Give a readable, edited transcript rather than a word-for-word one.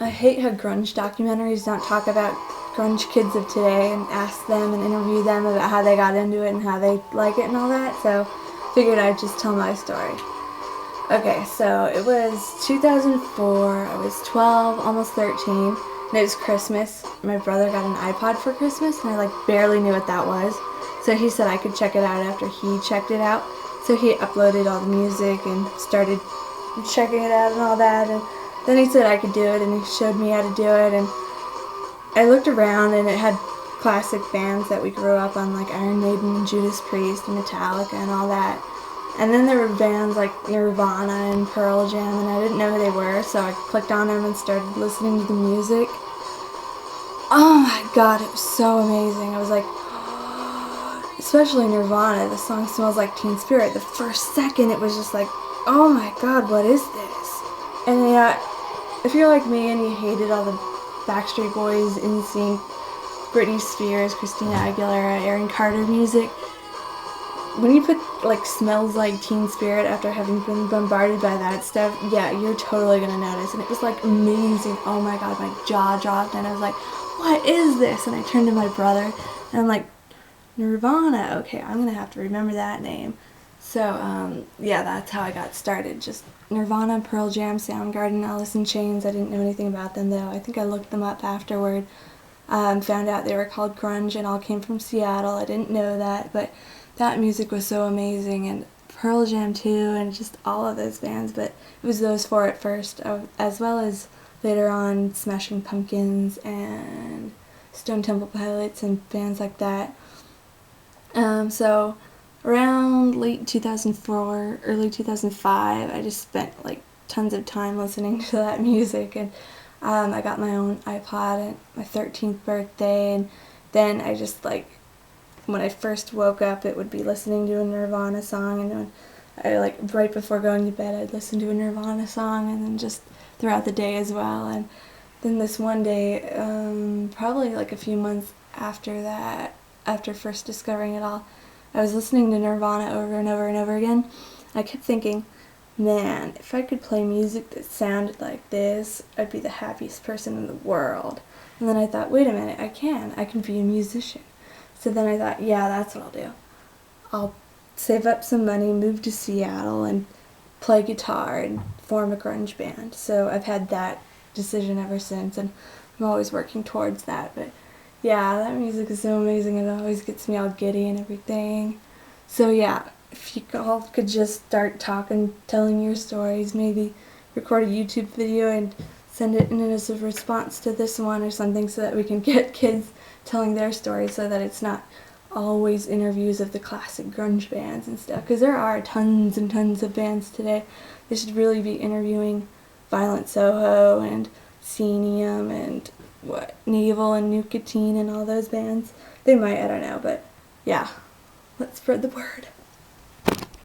I hate how grunge documentaries don't talk about grunge kids of today and ask them and interview them about how they got into it and how they like it and all that, so figured I'd just tell my story. Okay, so it was 2004, I was 12, almost 13, and it was Christmas. My brother got an iPod for Christmas, and I barely knew what that was, so he said I could check it out after he checked it out. So he uploaded all the music and started checking it out and all that, and then he said I could do it, and he showed me how to do it, and I looked around, and it had classic bands that we grew up on, like Iron Maiden and Judas Priest and Metallica and all that. And then there were bands like Nirvana and Pearl Jam, and I didn't know who they were, so I clicked on them and started listening to the music. Oh my god, it was so amazing. I was like, especially Nirvana, the song Smells Like Teen Spirit. The first second, it was just like, oh my god, what is this? And if you're like me and you hated all the Backstreet Boys, NSYNC, Britney Spears, Christina Aguilera, Aaron Carter music, when you put Smells Like Teen Spirit after having been bombarded by that stuff, yeah, you're totally gonna notice. And it was amazing. Oh my god, my jaw dropped, and I was like, what is this? And I turned to my brother, and I'm like, Nirvana, okay, I'm gonna have to remember that name. So yeah, that's how I got started. Just Nirvana, Pearl Jam, Soundgarden, Alice in Chains. I didn't know anything about them though. I think I looked them up afterward. Found out they were called grunge and all came from Seattle. I didn't know that, but that music was so amazing, and Pearl Jam too, and just all of those bands. But it was those four at first, as well as later on Smashing Pumpkins and Stone Temple Pilots and bands like that. So around late 2004, early 2005, I just spent tons of time listening to that music, and I got my own iPod at my 13th birthday, and then I just when I first woke up, it would be listening to a Nirvana song, and when I right before going to bed, I'd listen to a Nirvana song, and then just throughout the day as well. And then this one day, probably a few months after that, after first discovering it all, I was listening to Nirvana over and over and over again. I kept thinking, man, if I could play music that sounded like this, I'd be the happiest person in the world. And then I thought, wait a minute, I can be a musician. So then I thought, yeah, that's what I'll do. I'll save up some money, move to Seattle, and play guitar and form a grunge band. So I've had that decision ever since, and I'm always working towards that. But yeah, that music is so amazing, and it always gets me all giddy and everything. So yeah, if you all could just start talking, telling your stories, maybe record a YouTube video and send it in as a response to this one or something, so that we can get kids telling their stories, so that it's not always interviews of the classic grunge bands and stuff, because there are tons and tons of bands today. They should really be interviewing Violent Soho and Scenium and Navel and Nicotine and all those bands. They might, I don't know, but yeah, let's spread the word.